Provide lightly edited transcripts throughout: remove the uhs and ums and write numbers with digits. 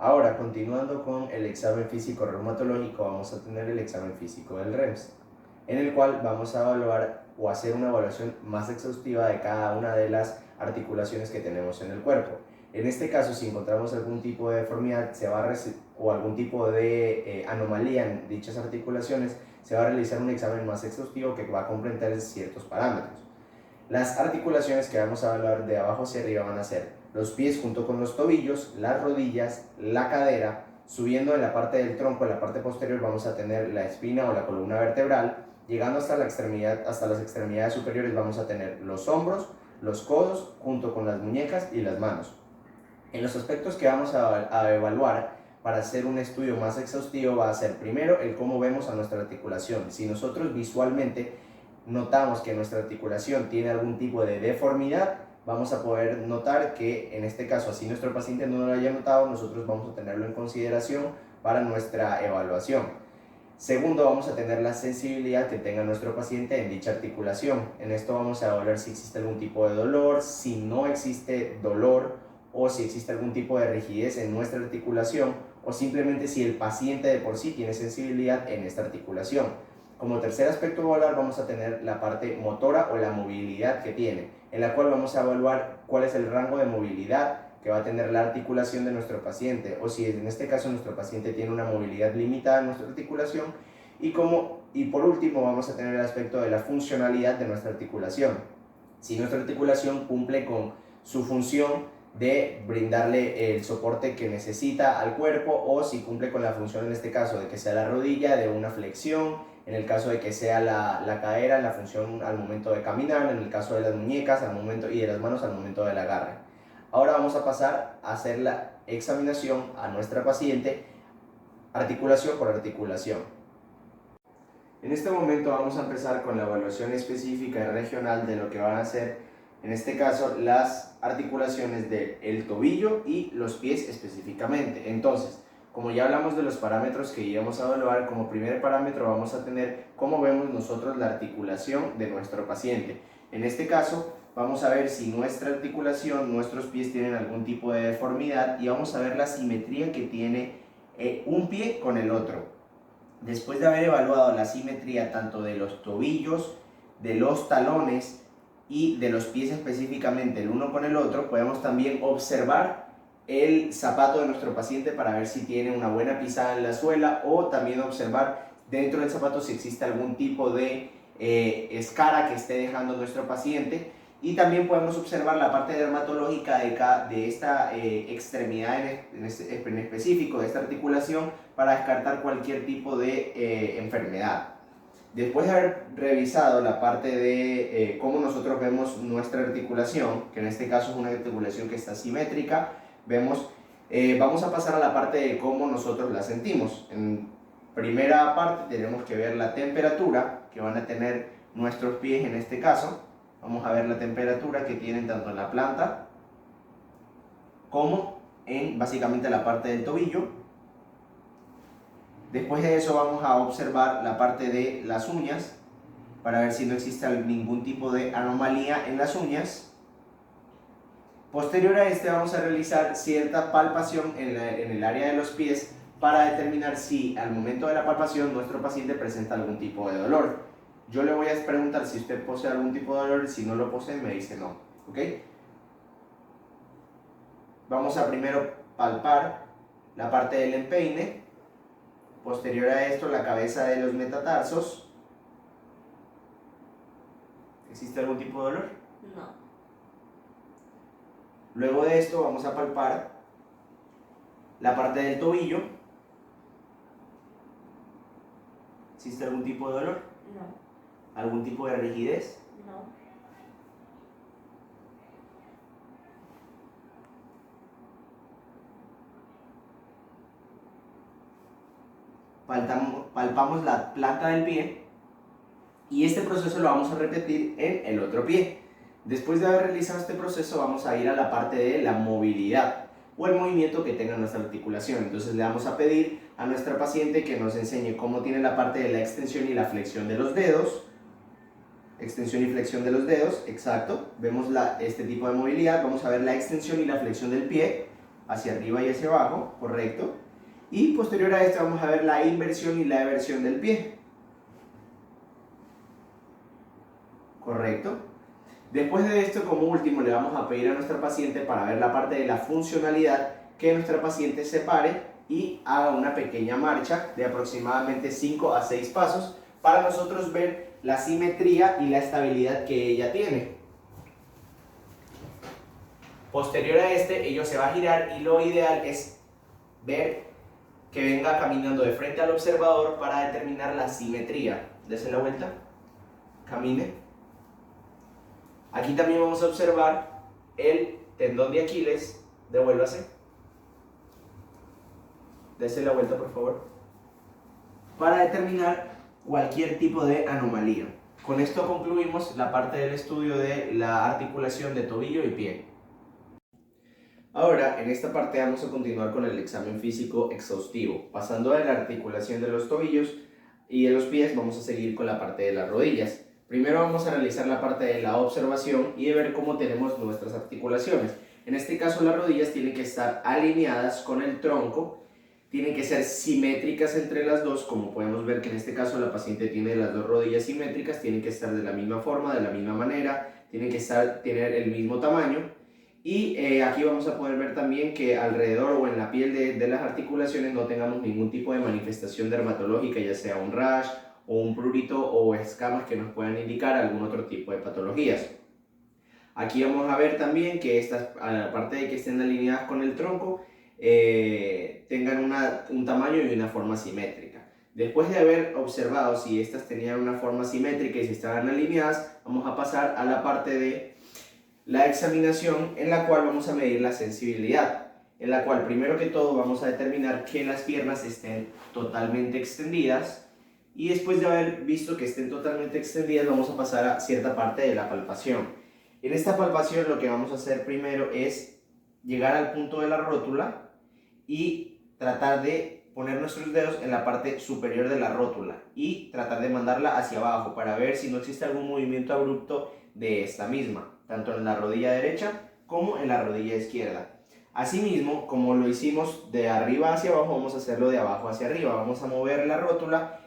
Ahora, continuando con el examen físico reumatológico, vamos a tener el examen físico del REMS, en el cual vamos a evaluar o hacer una evaluación más exhaustiva de cada una de las articulaciones que tenemos en el cuerpo. En este caso, si encontramos algún tipo de deformidad o algún tipo de anomalía en dichas articulaciones, se va a realizar un examen más exhaustivo que va a comprender ciertos parámetros. Las articulaciones que vamos a evaluar de abajo hacia arriba van a ser los pies junto con los tobillos, las rodillas, la cadera. Subiendo en la parte del tronco, en la parte posterior, vamos a tener la espina o la columna vertebral. Llegando hasta las extremidades superiores, vamos a tener los hombros, los codos, junto con las muñecas y las manos. En los aspectos que vamos a evaluar para hacer un estudio más exhaustivo va a ser primero el cómo vemos a nuestra articulación. Si nosotros visualmente notamos que nuestra articulación tiene algún tipo de deformidad, vamos a poder notar que en este caso, así nuestro paciente no lo haya notado, nosotros vamos a tenerlo en consideración para nuestra evaluación. Segundo, vamos a tener la sensibilidad que tenga nuestro paciente en dicha articulación. En esto vamos a evaluar si existe algún tipo de dolor, si no existe dolor o si existe algún tipo de rigidez en nuestra articulación o simplemente si el paciente de por sí tiene sensibilidad en esta articulación. Como tercer aspecto a evaluar vamos a tener la parte motora o la movilidad que tiene, en la cual vamos a evaluar cuál es el rango de movilidad que va a tener la articulación de nuestro paciente, o si en este caso nuestro paciente tiene una movilidad limitada en nuestra articulación, y por último vamos a tener el aspecto de la funcionalidad de nuestra articulación. Si nuestra articulación cumple con su función de brindarle el soporte que necesita al cuerpo, o si cumple con la función en este caso de que sea la rodilla, de una flexión, en el caso de que sea la cadera, la función al momento de caminar, en el caso de las muñecas al momento, y de las manos al momento del agarre. Ahora vamos a pasar a hacer la examinación a nuestra paciente articulación por articulación. En este momento vamos a empezar con la evaluación específica y regional de lo que van a ser, en este caso, las articulaciones del tobillo y los pies específicamente. Entonces, como ya hablamos de los parámetros que íbamos a evaluar, como primer parámetro vamos a tener cómo vemos nosotros la articulación de nuestro paciente. En este caso, vamos a ver si nuestra articulación, nuestros pies tienen algún tipo de deformidad, y vamos a ver la simetría que tiene un pie con el otro. Después de haber evaluado la simetría tanto de los tobillos, de los talones y de los pies específicamente el uno con el otro, podemos también observar el zapato de nuestro paciente para ver si tiene una buena pisada en la suela, o también observar dentro del zapato si existe algún tipo de escara que esté dejando nuestro paciente. Y también podemos observar la parte dermatológica de esta extremidad en específico, de esta articulación, para descartar cualquier tipo de enfermedad. Después de haber revisado la parte de cómo nosotros vemos nuestra articulación, que en este caso es una articulación que está simétrica, vamos a pasar a la parte de cómo nosotros la sentimos. En primera parte tenemos que ver la temperatura que van a tener nuestros pies en este caso. Vamos a ver la temperatura que tienen tanto en la planta como en básicamente la parte del tobillo. Después de eso vamos a observar la parte de las uñas para ver si no existe ningún tipo de anomalía en las uñas. Posterior a este vamos a realizar cierta palpación en el área de los pies para determinar si al momento de la palpación nuestro paciente presenta algún tipo de dolor. Yo le voy a preguntar si usted posee algún tipo de dolor, y si no lo posee me dice no, ¿ok? Vamos a primero palpar la parte del empeine, posterior a esto la cabeza de los metatarsos. ¿Existe algún tipo de dolor? No. Luego de esto vamos a palpar la parte del tobillo. ¿Existe algún tipo de dolor? No. ¿Algún tipo de rigidez? No. Palpamos la planta del pie, y este proceso lo vamos a repetir en el otro pie. Después de haber realizado este proceso vamos a ir a la parte de la movilidad o el movimiento que tenga nuestra articulación. Entonces le vamos a pedir a nuestra paciente que nos enseñe cómo tiene la parte de la extensión y la flexión de los dedos. Extensión y flexión de los dedos, exacto. Vemos este tipo de movilidad. Vamos a ver la extensión y la flexión del pie. hacia arriba y hacia abajo, correcto. Y posterior a esto vamos a ver la inversión y la eversión del pie. Correcto. Después de esto, como último, le vamos a pedir a nuestra paciente para ver la parte de la funcionalidad que nuestra paciente se pare y haga una pequeña marcha de aproximadamente 5 a 6 pasos para nosotros ver la simetría y la estabilidad que ella tiene. Posterior a este, ella se va a girar y lo ideal es ver que venga caminando de frente al observador para determinar la simetría. Dese la vuelta, camine. Aquí también vamos a observar el tendón de Aquiles, devuélvase. Dese la vuelta, por favor. Para determinar cualquier tipo de anomalía. Con esto concluimos la parte del estudio de la articulación de tobillo y pie. Ahora, en esta parte vamos a continuar con el examen físico exhaustivo. Pasando de la articulación de los tobillos y de los pies, vamos a seguir con la parte de las rodillas. Primero vamos a realizar la parte de la observación y de ver cómo tenemos nuestras articulaciones. En este caso, las rodillas tienen que estar alineadas con el tronco, tienen que ser simétricas entre las dos, como podemos ver que en este caso la paciente tiene las dos rodillas simétricas, tienen que estar de la misma forma, de la misma manera, tienen que tener el mismo tamaño. Y aquí vamos a poder ver también que alrededor o en la piel de las articulaciones no tengamos ningún tipo de manifestación dermatológica, ya sea un rash o un prurito o escamas que nos puedan indicar algún otro tipo de patologías. Aquí vamos a ver también que estas, aparte de que estén alineadas con el tronco, tengan un tamaño y una forma simétrica. Después de haber observado si estas tenían una forma simétrica y si estaban alineadas, vamos a pasar a la parte de la examinación, en la cual vamos a medir la sensibilidad, en la cual primero que todo vamos a determinar que las piernas estén totalmente extendidas, y después de haber visto que estén totalmente extendidas vamos a pasar a cierta parte de la palpación. En esta palpación lo que vamos a hacer primero es llegar al punto de la rótula y tratar de poner nuestros dedos en la parte superior de la rótula y tratar de mandarla hacia abajo para ver si no existe algún movimiento abrupto de esta misma, tanto en la rodilla derecha como en la rodilla izquierda. Asimismo, como lo hicimos de arriba hacia abajo, vamos a hacerlo de abajo hacia arriba. Vamos a mover la rótula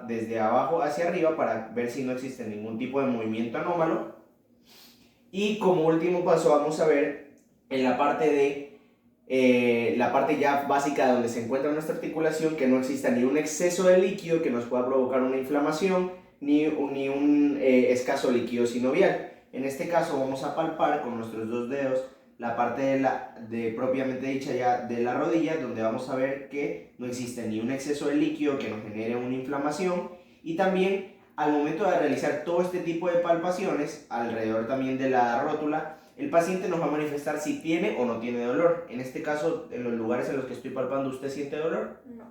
desde abajo hacia arriba para ver si no existe ningún tipo de movimiento anómalo. Y como último paso vamos a ver en la parte la parte ya básica donde se encuentra nuestra articulación, que no exista ni un exceso de líquido que nos pueda provocar una inflamación, ni un escaso líquido sinovial. En este caso vamos a palpar con nuestros dos dedos la parte propiamente dicha ya de la rodilla, donde vamos a ver que no existe ni un exceso de líquido que nos genere una inflamación. Y también al momento de realizar todo este tipo de palpaciones alrededor también de la rótula, el paciente nos va a manifestar si tiene o no tiene dolor. En este caso, en los lugares en los que estoy palpando, ¿usted siente dolor? No.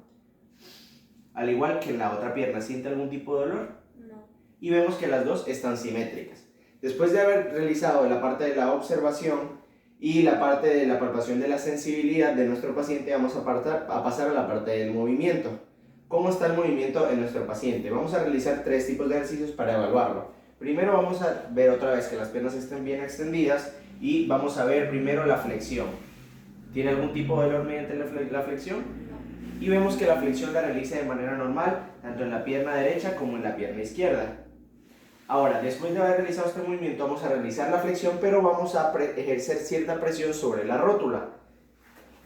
Al igual que en la otra pierna, ¿siente algún tipo de dolor? No. Y vemos que las dos están simétricas. Después de haber realizado la parte de la observación y la parte de la palpación de la sensibilidad de nuestro paciente, vamos a pasar a la parte del movimiento. ¿Cómo está el movimiento en nuestro paciente? Vamos a realizar 3 tipos de ejercicios para evaluarlo. Primero vamos a ver otra vez que las piernas estén bien extendidas y vamos a ver primero la flexión. ¿Tiene algún tipo de dolor mediante la flexión? No. Y vemos que la flexión la realiza de manera normal, tanto en la pierna derecha como en la pierna izquierda. Ahora, después de haber realizado este movimiento, vamos a realizar la flexión, pero vamos a ejercer cierta presión sobre la rótula.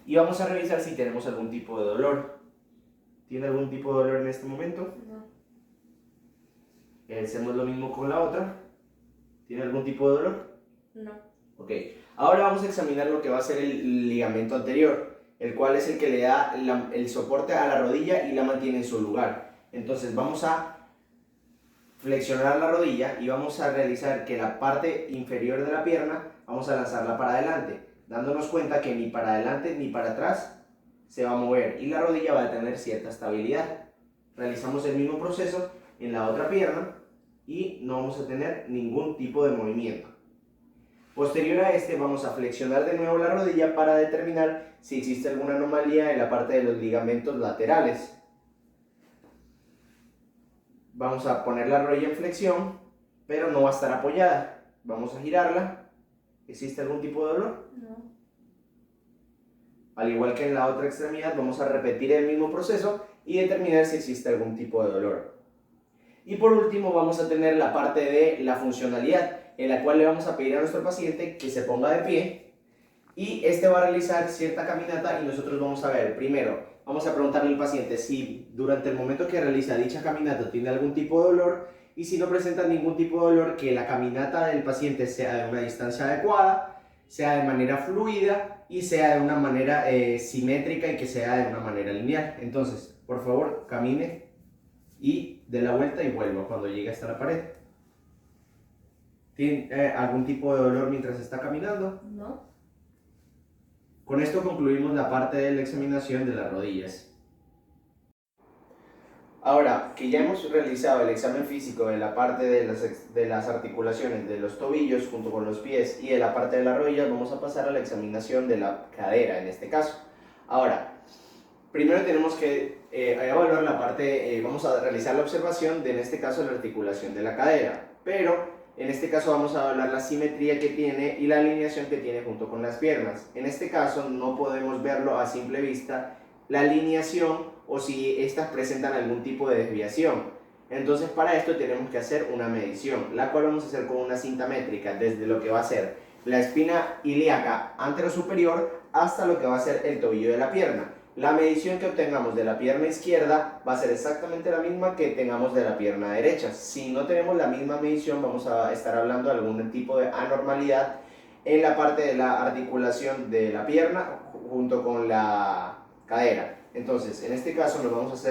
Y vamos a revisar si tenemos algún tipo de dolor. ¿Tiene algún tipo de dolor en este momento? No. Hacemos lo mismo con la otra. ¿Tiene algún tipo de dolor? No. Ok. Ahora vamos a examinar lo que va a ser el ligamento anterior, el cual es el que le da el soporte a la rodilla y la mantiene en su lugar. Entonces vamos a flexionar la rodilla y vamos a realizar que la parte inferior de la pierna vamos a lanzarla para adelante, dándonos cuenta que ni para adelante ni para atrás se va a mover y la rodilla va a tener cierta estabilidad. Realizamos el mismo proceso en la otra pierna y no vamos a tener ningún tipo de movimiento. Posterior a este vamos a flexionar de nuevo la rodilla para determinar si existe alguna anomalía en la parte de los ligamentos laterales. Vamos a poner la rodilla en flexión, pero no va a estar apoyada. Vamos a girarla. ¿Existe algún tipo de dolor? No. al igual que en la otra extremidad, vamos a repetir el mismo proceso y determinar si existe algún tipo de dolor. Y por último vamos a tener la parte de la funcionalidad, en la cual le vamos a pedir a nuestro paciente que se ponga de pie y este va a realizar cierta caminata y nosotros vamos a ver, primero, vamos a preguntarle al paciente si durante el momento que realiza dicha caminata tiene algún tipo de dolor y si no presenta ningún tipo de dolor, que la caminata del paciente sea de una distancia adecuada, sea de manera fluida y sea de una manera simétrica y que sea de una manera lineal. Entonces, por favor, camine y dé la vuelta y vuelva cuando llegue hasta la pared. ¿Tiene algún tipo de dolor mientras está caminando? No. Con esto concluimos la parte de la examinación de las rodillas. Ahora que ya hemos realizado el examen físico de la parte de las articulaciones de los tobillos junto con los pies y de la parte de las rodillas, vamos a pasar a la examinación de la cadera en este caso. Ahora, primero tenemos que evaluar la parte, vamos a realizar la observación de en este caso la articulación de la cadera, pero en este caso vamos a evaluar la simetría que tiene y la alineación que tiene junto con las piernas. En este caso no podemos verlo a simple vista, la alineación o si estas presentan algún tipo de desviación. Entonces para esto tenemos que hacer una medición, la cual vamos a hacer con una cinta métrica desde lo que va a ser la espina ilíaca anterosuperior hasta lo que va a ser el tobillo de la pierna. La medición que obtengamos de la pierna izquierda va a ser exactamente la misma que tengamos de la pierna derecha. Si no tenemos la misma medición, vamos a estar hablando de algún tipo de anormalidad en la parte de la articulación de la pierna junto con la cadera. Entonces, en este caso nos vamos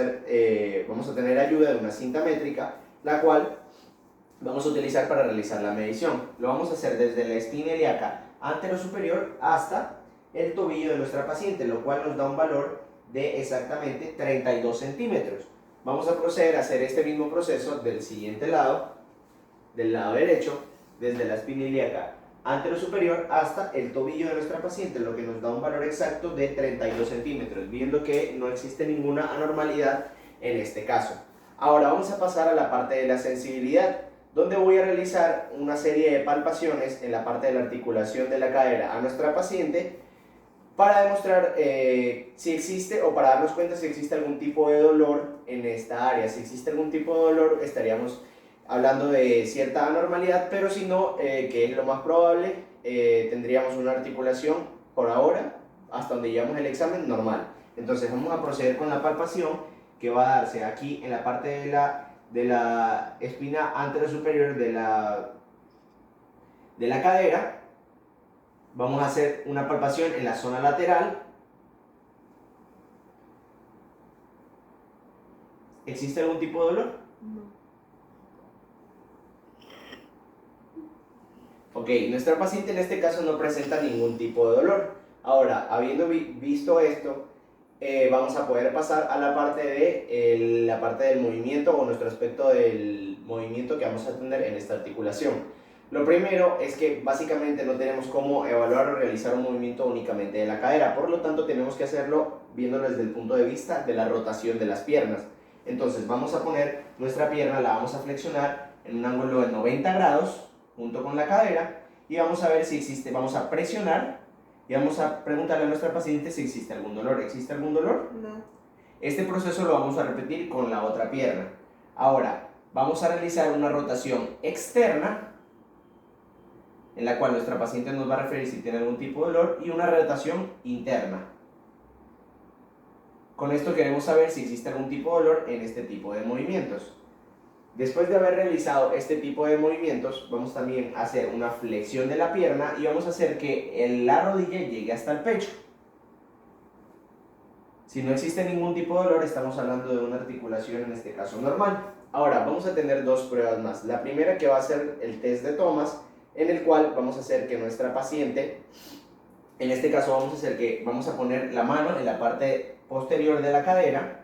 a tener ayuda de una cinta métrica, la cual vamos a utilizar para realizar la medición. Lo vamos a hacer desde la espina ilíaca anterosuperior hasta el tobillo de nuestra paciente, lo cual nos da un valor de exactamente 32 centímetros. Vamos a proceder a hacer este mismo proceso del siguiente lado, del lado derecho, desde la espina ilíaca anterosuperior hasta el tobillo de nuestra paciente, lo que nos da un valor exacto de 32 centímetros, viendo que no existe ninguna anormalidad en este caso. Ahora vamos a pasar a la parte de la sensibilidad, donde voy a realizar una serie de palpaciones en la parte de la articulación de la cadera a nuestra paciente para demostrar si existe o para darnos cuenta si existe algún tipo de dolor en esta área. Si existe algún tipo de dolor, estaríamos hablando de cierta anormalidad, pero si no, que es lo más probable, tendríamos una articulación por ahora, hasta donde llevamos el examen, normal. Entonces vamos a proceder con la palpación, que va a darse aquí en la parte de la espina anterosuperior de la cadera. Vamos a hacer una palpación en la zona lateral. ¿Existe algún tipo de dolor? No. Ok, nuestra paciente en este caso no presenta ningún tipo de dolor. Ahora, habiendo visto esto, vamos a poder pasar a la parte del movimiento o nuestro aspecto del movimiento que vamos a tener en esta articulación. Lo primero es que básicamente no tenemos cómo evaluar o realizar un movimiento únicamente de la cadera, por lo tanto tenemos que hacerlo viéndolo desde el punto de vista de la rotación de las piernas. Entonces vamos a poner nuestra pierna, la vamos a flexionar en un ángulo de 90 grados junto con la cadera y vamos a ver si existe, vamos a presionar y vamos a preguntarle a nuestra paciente si existe algún dolor. ¿Existe algún dolor? No. Este proceso lo vamos a repetir con la otra pierna. Ahora vamos a realizar una rotación externa en la cual nuestra paciente nos va a referir si tiene algún tipo de dolor y una rotación interna. Con esto queremos saber si existe algún tipo de dolor en este tipo de movimientos. Después de haber realizado este tipo de movimientos, vamos también a hacer una flexión de la pierna y vamos a hacer que la rodilla llegue hasta el pecho. Si no existe ningún tipo de dolor, estamos hablando de una articulación en este caso normal. Ahora, vamos a tener dos pruebas más. La primera, que va a ser el test de Thomas, en el cual vamos a hacer que nuestra paciente, en este caso vamos a poner la mano en la parte posterior de la cadera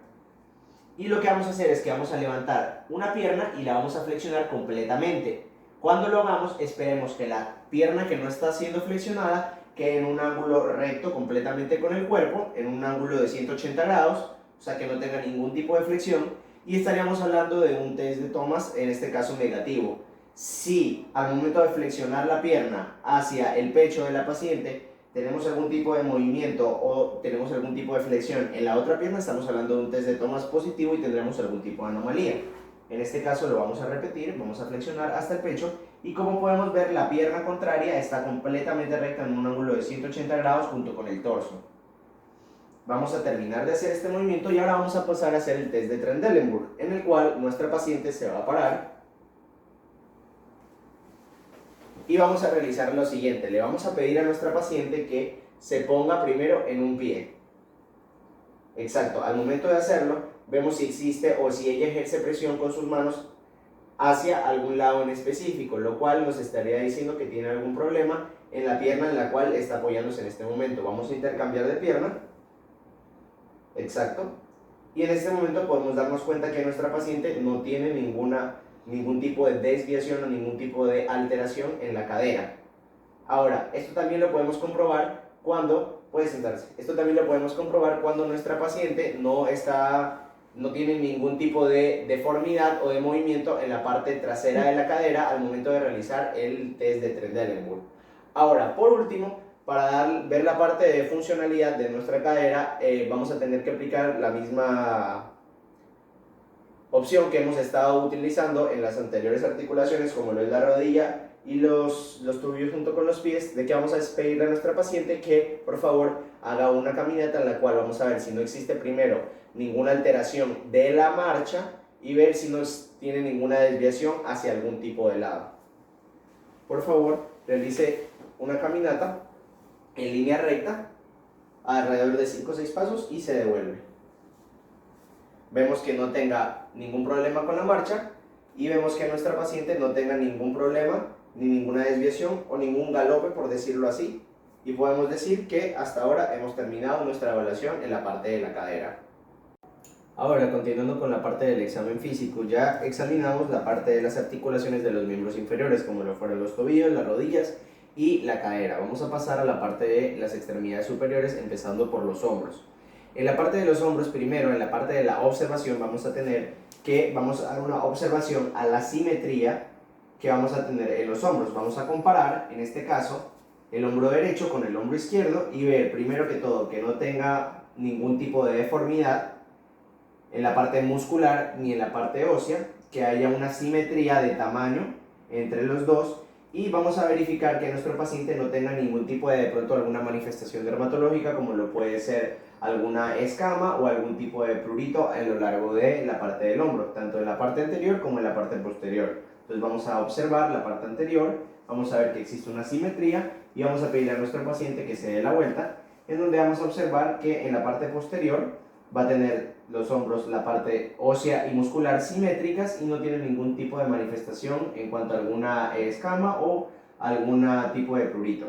y lo que vamos a hacer es que vamos a levantar una pierna y la vamos a flexionar completamente. Cuando lo hagamos, esperemos que la pierna que no está siendo flexionada quede en un ángulo recto completamente con el cuerpo, en un ángulo de 180 grados, o sea que no tenga ningún tipo de flexión, y estaríamos hablando de un test de Thomas, en este caso negativo. Si al momento de flexionar la pierna hacia el pecho de la paciente tenemos algún tipo de movimiento o tenemos algún tipo de flexión en la otra pierna, estamos hablando de un test de Thomas positivo y tendremos algún tipo de anomalía. En este caso lo vamos a repetir, vamos a flexionar hasta el pecho y como podemos ver la pierna contraria está completamente recta en un ángulo de 180 grados junto con el torso. Vamos a terminar de hacer este movimiento y ahora vamos a pasar a hacer el test de Trendelenburg, en el cual nuestra paciente se va a parar y vamos a realizar lo siguiente. Le vamos a pedir a nuestra paciente que se ponga primero en un pie. Exacto, al momento de hacerlo, vemos si existe o si ella ejerce presión con sus manos hacia algún lado en específico, lo cual nos estaría diciendo que tiene algún problema en la pierna en la cual está apoyándose en este momento. Vamos a intercambiar de pierna. Exacto. Y en este momento podemos darnos cuenta que nuestra paciente no tiene ningún tipo de desviación o ningún tipo de alteración en la cadera. Ahora, esto también lo podemos comprobar cuando, puede sentarse, esto también lo podemos comprobar cuando nuestra paciente no tiene ningún tipo de deformidad o de movimiento en la parte trasera de la cadera al momento de realizar el test de Trendelenburg. Ahora, por último, para ver la parte de funcionalidad de nuestra cadera, vamos a tener que aplicar la misma opción que hemos estado utilizando en las anteriores articulaciones, como lo es la rodilla y los tobillos junto con los pies, de que vamos a pedirle a nuestra paciente que por favor haga una caminata en la cual vamos a ver si no existe primero ninguna alteración de la marcha y ver si no tiene ninguna desviación hacia algún tipo de lado. Por favor, realice una caminata en línea recta alrededor de 5 o 6 pasos y se devuelve. Vemos que no tenga ningún problema con la marcha y vemos que nuestra paciente no tenga ningún problema ni ninguna desviación o ningún galope, por decirlo así, y podemos decir que hasta ahora hemos terminado nuestra evaluación en la parte de la cadera. Ahora, continuando con la parte del examen físico, ya examinamos la parte de las articulaciones de los miembros inferiores, como lo fueron los tobillos, las rodillas y la cadera. Vamos a pasar a la parte de las extremidades superiores, empezando por los hombros. En la parte de los hombros, primero, en la parte de la observación, vamos a dar una observación a la simetría que vamos a tener en los hombros. Vamos a comparar, en este caso, el hombro derecho con el hombro izquierdo y ver, primero que todo, que no tenga ningún tipo de deformidad en la parte muscular ni en la parte ósea, que haya una simetría de tamaño entre los dos y vamos a verificar que nuestro paciente no tenga ningún tipo de pronto alguna manifestación dermatológica, como lo puede ser alguna escama o algún tipo de prurito a lo largo de la parte del hombro, tanto en la parte anterior como en la parte posterior. Entonces vamos a observar la parte anterior, vamos a ver que existe una simetría y vamos a pedirle a nuestro paciente que se dé la vuelta, en donde vamos a observar que en la parte posterior va a tener los hombros, la parte ósea y muscular simétricas y no tiene ningún tipo de manifestación en cuanto a alguna escama o algún tipo de prurito.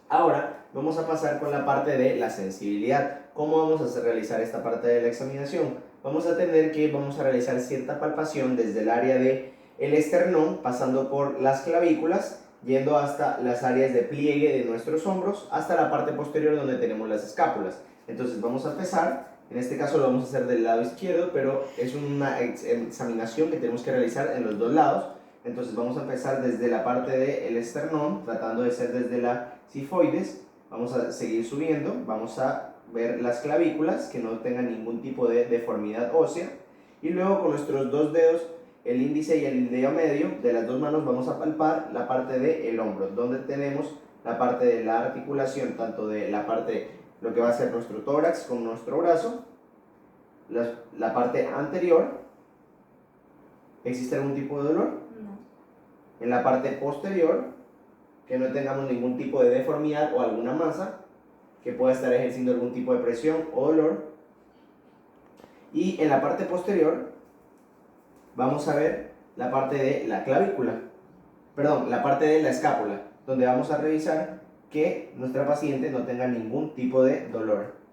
Ahora vamos a pasar con la parte de la sensibilidad. ¿Cómo vamos a realizar esta parte de la examinación? Vamos a realizar cierta palpación desde el área del esternón, pasando por las clavículas, yendo hasta las áreas de pliegue de nuestros hombros, hasta la parte posterior donde tenemos las escápulas. Entonces vamos a empezar. En este caso lo vamos a hacer del lado izquierdo, pero es una examinación que tenemos que realizar en los dos lados. Entonces vamos a empezar desde la parte del esternón, tratando de ser desde la sifoides. Vamos a seguir subiendo, vamos a ver las clavículas, que no tengan ningún tipo de deformidad ósea. Y luego con nuestros dos dedos, el índice y el dedo medio de las dos manos, vamos a palpar la parte del hombro, donde tenemos la parte de la articulación, tanto de la parte, lo que va a ser nuestro tórax con nuestro brazo, la parte anterior. ¿Existe algún tipo de dolor? No. En la parte posterior, que no tengamos ningún tipo de deformidad o alguna masa que pueda estar ejerciendo algún tipo de presión o dolor. Y en la parte posterior vamos a ver la parte de la clavícula, perdón, la parte de la escápula, donde vamos a revisar que nuestra paciente no tenga ningún tipo de dolor.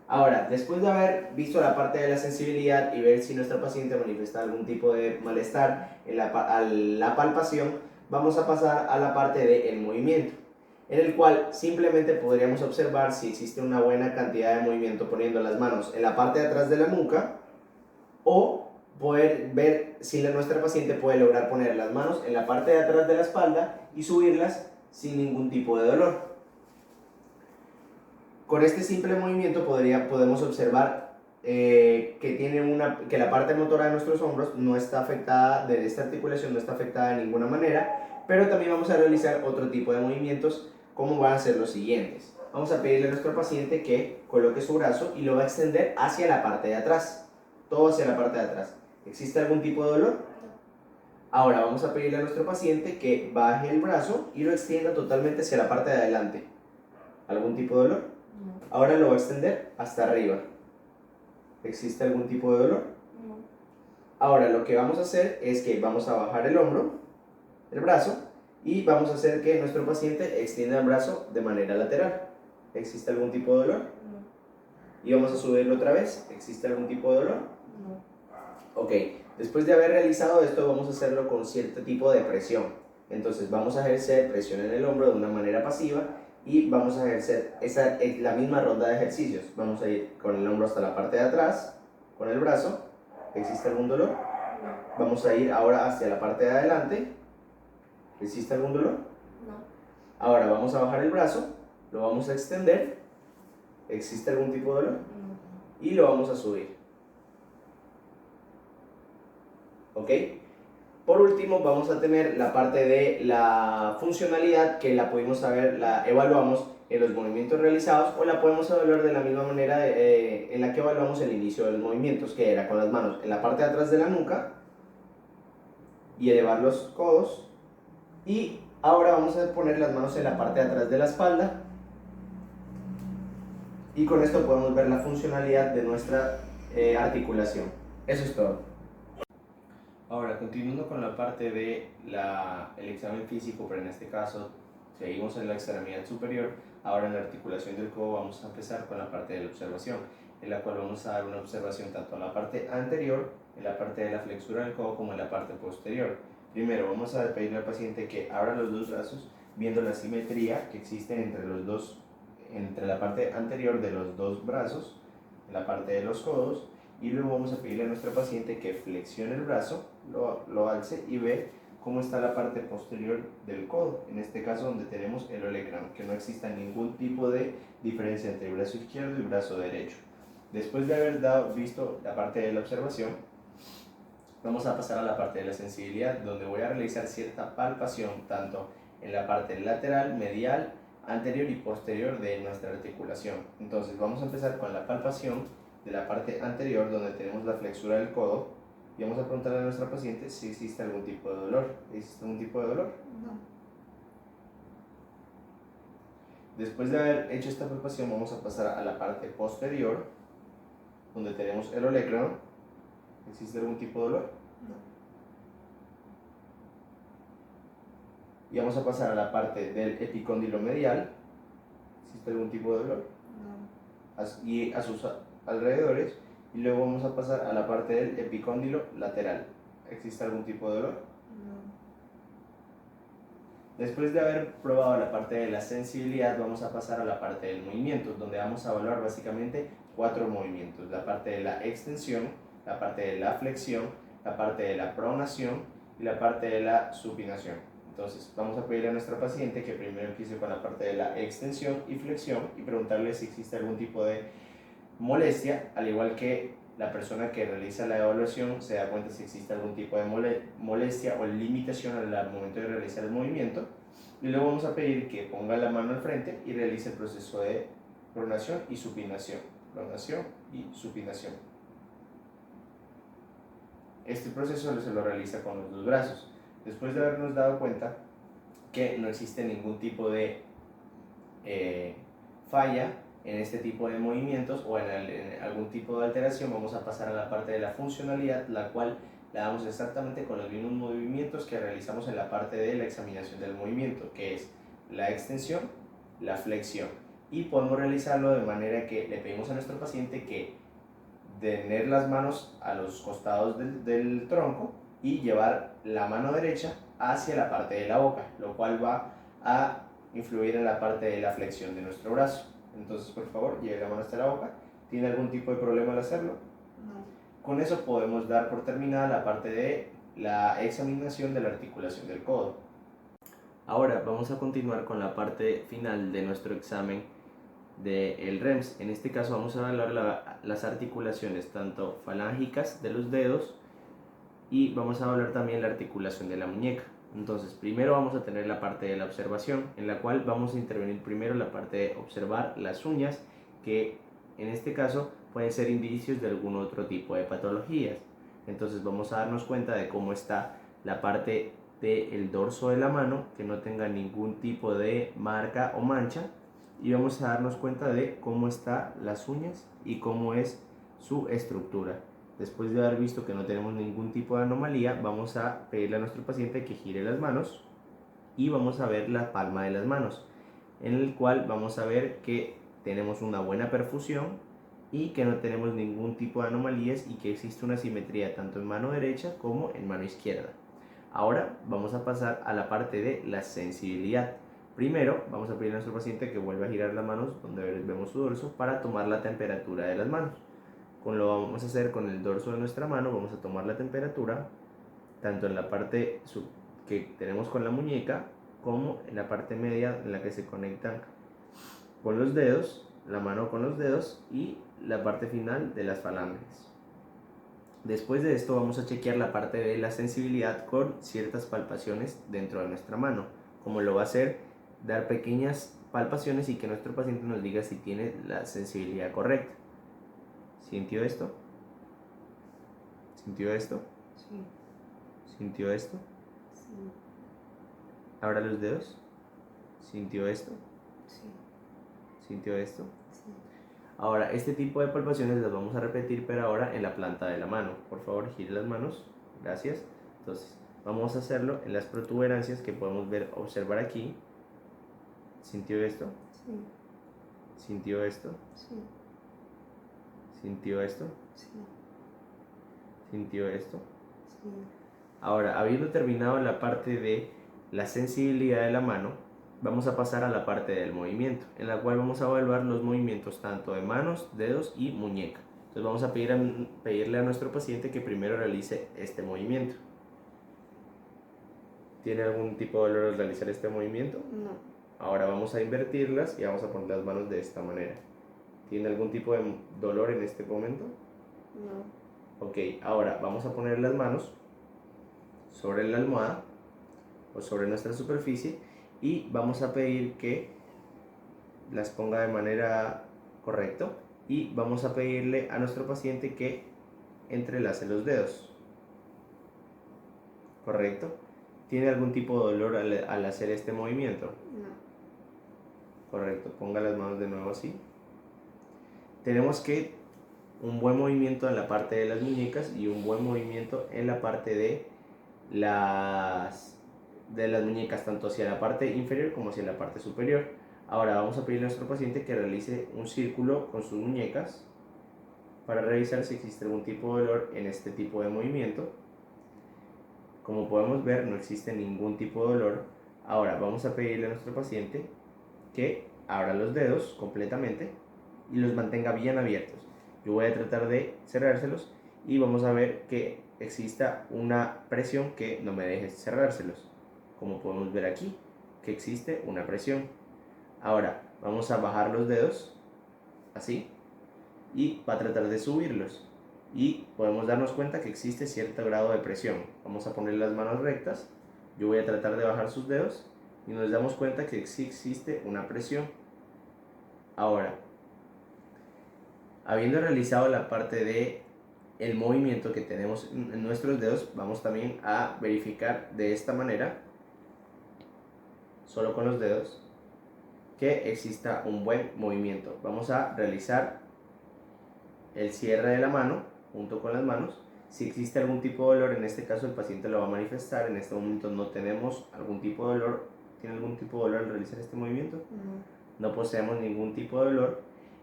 Ahora, después de haber visto la parte de la sensibilidad y ver si nuestra paciente manifiesta algún tipo de malestar en la palpación, vamos a pasar a la parte del movimiento, en el cual simplemente podríamos observar si existe una buena cantidad de movimiento poniendo las manos en la parte de atrás de la nuca, o poder ver si nuestra paciente puede lograr poner las manos en la parte de atrás de la espalda y subirlas sin ningún tipo de dolor. Con este simple movimiento podemos observar que la parte motora de nuestros hombros no está afectada, de esta articulación no está afectada de ninguna manera, pero también vamos a realizar otro tipo de movimientos, como van a ser los siguientes. Vamos a pedirle a nuestro paciente que coloque su brazo y lo va a extender hacia la parte de atrás, todo hacia la parte de atrás. ¿Existe algún tipo de dolor? Ahora vamos a pedirle a nuestro paciente que baje el brazo y lo extienda totalmente hacia la parte de adelante. ¿Algún tipo de dolor? No. Ahora lo va a extender hasta arriba. ¿Existe algún tipo de dolor? No. Ahora lo que vamos a hacer es que vamos a bajar el hombro, el brazo, y vamos a hacer que nuestro paciente extienda el brazo de manera lateral. ¿Existe algún tipo de dolor? No. Y vamos a subirlo otra vez. ¿Existe algún tipo de dolor? No. Ok, después de haber realizado esto vamos a hacerlo con cierto tipo de presión. Entonces vamos a ejercer presión en el hombro de una manera pasiva y vamos a ejercer la misma ronda de ejercicios. Vamos a ir con el hombro hasta la parte de atrás, con el brazo. ¿Existe algún dolor? No. Vamos a ir ahora hacia la parte de adelante. ¿Existe algún dolor? No. Ahora vamos a bajar el brazo, lo vamos a extender. ¿Existe algún tipo de dolor? No. Y lo vamos a subir. ¿Ok? Por último, vamos a tener la parte de la funcionalidad, que la pudimos saber, la evaluamos en los movimientos realizados, o la podemos evaluar de la misma manera en la que evaluamos el inicio de los movimientos, que era con las manos en la parte de atrás de la nuca y elevar los codos. Y ahora vamos a poner las manos en la parte de atrás de la espalda, y con esto podemos ver la funcionalidad de nuestra articulación. Eso es todo. Ahora, continuando con la parte de el examen físico, pero en este caso seguimos en la extremidad superior. Ahora en la articulación del codo vamos a empezar con la parte de la observación, en la cual vamos a dar una observación tanto en la parte anterior, en la parte de la flexura del codo, como en la parte posterior. Primero vamos a pedirle al paciente que abra los dos brazos, viendo la simetría que existe entre la parte anterior de los dos brazos, en la parte de los codos. Y luego vamos a pedirle a nuestro paciente que flexione el brazo, lo alce y ve cómo está la parte posterior del codo, en este caso donde tenemos el olecrano, que no exista ningún tipo de diferencia entre el brazo izquierdo y el brazo derecho. Después de haber visto la parte de la observación, vamos a pasar a la parte de la sensibilidad, donde voy a realizar cierta palpación tanto en la parte lateral, medial, anterior y posterior de nuestra articulación. Entonces vamos a empezar con la palpación de la parte anterior, donde tenemos la flexura del codo, y vamos a preguntarle a nuestra paciente si existe algún tipo de dolor. ¿Existe algún tipo de dolor? No. Después de haber hecho esta palpación vamos a pasar a la parte posterior, donde tenemos el olecrano. ¿Existe algún tipo de dolor? No. Y vamos a pasar a la parte del epicóndilo medial. ¿Existe algún tipo de dolor? No. Y a sus alrededores. Y luego vamos a pasar a la parte del epicóndilo lateral. ¿Existe algún tipo de dolor? No. Después de haber probado la parte de la sensibilidad, vamos a pasar a la parte del movimiento, donde vamos a evaluar básicamente 4 movimientos: la parte de la extensión, la parte de la flexión, la parte de la pronación y la parte de la supinación. Entonces vamos a pedirle a nuestra paciente que primero empiece con la parte de la extensión y flexión y preguntarle si existe algún tipo de molestia, al igual que la persona que realiza la evaluación se da cuenta si existe algún tipo de molestia o limitación al momento de realizar el movimiento. Y luego vamos a pedir que ponga la mano al frente y realice el proceso de pronación y supinación. Pronación y supinación. Este proceso se lo realiza con los dos brazos. Después de habernos dado cuenta que no existe ningún tipo de falla en este tipo de movimientos o en algún tipo de alteración, vamos a pasar a la parte de la funcionalidad, la cual la damos exactamente con los mismos movimientos que realizamos en la parte de la examinación del movimiento, que es la extensión, la flexión. Y podemos realizarlo de manera que le pedimos a nuestro paciente que tener las manos a los costados del tronco y llevar la mano derecha hacia la parte de la boca, lo cual va a influir en la parte de la flexión de nuestro brazo. Entonces, por favor, lleve la mano hasta la boca. ¿Tiene algún tipo de problema al hacerlo? No. Con eso podemos dar por terminada la parte de la examinación de la articulación del codo. Ahora vamos a continuar con la parte final de nuestro examen del REMS. En este caso vamos a evaluar las articulaciones tanto falángicas de los dedos y vamos a evaluar también la articulación de la muñeca. Entonces, primero vamos a tener la parte de la observación, en la cual vamos a intervenir primero la parte de observar las uñas, que en este caso pueden ser indicios de algún otro tipo de patologías. Entonces vamos a darnos cuenta de cómo está la parte del dorso de la mano, que no tenga ningún tipo de marca o mancha, y vamos a darnos cuenta de cómo están las uñas y cómo es su estructura. Después de haber visto que no tenemos ningún tipo de anomalía, vamos a pedirle a nuestro paciente que gire las manos y vamos a ver la palma de las manos, en el cual vamos a ver que tenemos una buena perfusión y que no tenemos ningún tipo de anomalías y que existe una simetría tanto en mano derecha como en mano izquierda. Ahora vamos a pasar a la parte de la sensibilidad. Primero vamos a pedir a nuestro paciente que vuelva a girar las manos donde vemos su dorso para tomar la temperatura de las manos. Con lo vamos a hacer con el dorso de nuestra mano, vamos a tomar la temperatura tanto en la parte que tenemos con la muñeca como en la parte media en la que se conectan con los dedos, la mano con los dedos y la parte final de las falanges. Después de esto vamos a chequear la parte de la sensibilidad con ciertas palpaciones dentro de nuestra mano, como lo va a hacer dar pequeñas palpaciones y que nuestro paciente nos diga si tiene la sensibilidad correcta. ¿Sintió esto? ¿Sintió esto? Sí. ¿Sintió esto? Sí. Abra los dedos. ¿Sintió esto? Sí. ¿Sintió esto? Sí. Ahora, este tipo de palpaciones las vamos a repetir, pero ahora en la planta de la mano. Por favor, gire las manos. Gracias. Entonces, vamos a hacerlo en las protuberancias que podemos ver, observar aquí. ¿Sintió esto? Sí. ¿Sintió esto? Sí. ¿Sintió esto? Sí. ¿Sintió esto? Sí. Ahora, habiendo terminado la parte de la sensibilidad de la mano, vamos a pasar a la parte del movimiento, en la cual vamos a evaluar los movimientos tanto de manos, dedos y muñeca. Entonces vamos a pedirle a nuestro paciente que primero realice este movimiento. ¿Tiene algún tipo de dolor al realizar este movimiento? No. Ahora vamos a invertirlas y vamos a poner las manos de esta manera. ¿Tiene algún tipo de dolor en este momento? No. Ok, ahora vamos a poner las manos sobre la almohada o sobre nuestra superficie y vamos a pedir que las ponga de manera correcta y vamos a pedirle a nuestro paciente que entrelace los dedos. ¿Correcto? ¿Tiene algún tipo de dolor al hacer este movimiento? No. Correcto, ponga las manos de nuevo así. Tenemos que un buen movimiento en la parte de las muñecas y un buen movimiento en la parte de las muñecas, tanto hacia la parte inferior como hacia la parte superior. Ahora vamos a pedirle a nuestro paciente que realice un círculo con sus muñecas para revisar si existe algún tipo de dolor en este tipo de movimiento. Como podemos ver, no existe ningún tipo de dolor. Ahora vamos a pedirle a nuestro paciente que abra los dedos completamente y los mantenga bien abiertos. Yo voy a tratar de cerrárselos y vamos a ver que exista una presión que no me deje cerrárselos. Como podemos ver aquí, que existe una presión. Ahora vamos a bajar los dedos, así, y va a tratar de subirlos. Y podemos darnos cuenta que existe cierto grado de presión. Vamos a poner las manos rectas, yo voy a tratar de bajar sus dedos y nos damos cuenta que sí existe una presión. Ahora, habiendo realizado la parte de el movimiento que tenemos en nuestros dedos, vamos también a verificar de esta manera, solo con los dedos, que exista un buen movimiento. Vamos a realizar el cierre de la mano junto con las manos. Si existe algún tipo de dolor, en este caso el paciente lo va a manifestar. En este momento no tenemos algún tipo de dolor. ¿Tiene algún tipo de dolor al realizar este movimiento? No. No poseemos ningún tipo de dolor.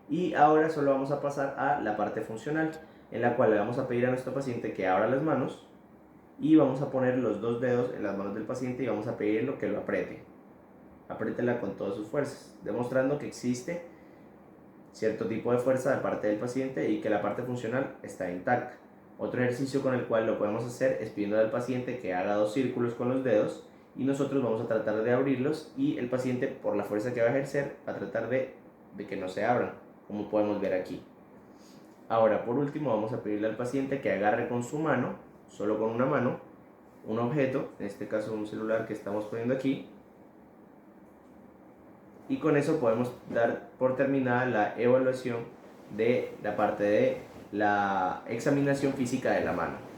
Y ahora solo vamos a pasar a la parte funcional, en la cual le vamos a pedir a nuestro paciente que abra las manos y vamos a poner los dos dedos en las manos del paciente y vamos a pedirle que lo apriete. Apriétela con todas sus fuerzas, demostrando que existe cierto tipo de fuerza de parte del paciente y que la parte funcional está intacta. Otro ejercicio con el cual lo podemos hacer es pidiendo al paciente que haga 2 círculos con los dedos y nosotros vamos a tratar de abrirlos y el paciente, por la fuerza que va a ejercer, va a tratar de que no se abran, como podemos ver aquí. Ahora, por último, vamos a pedirle al paciente que agarre con su mano, solo con una mano, un objeto, en este caso un celular que estamos poniendo aquí, y con eso podemos dar por terminada la evaluación de la parte de la examinación física de la mano.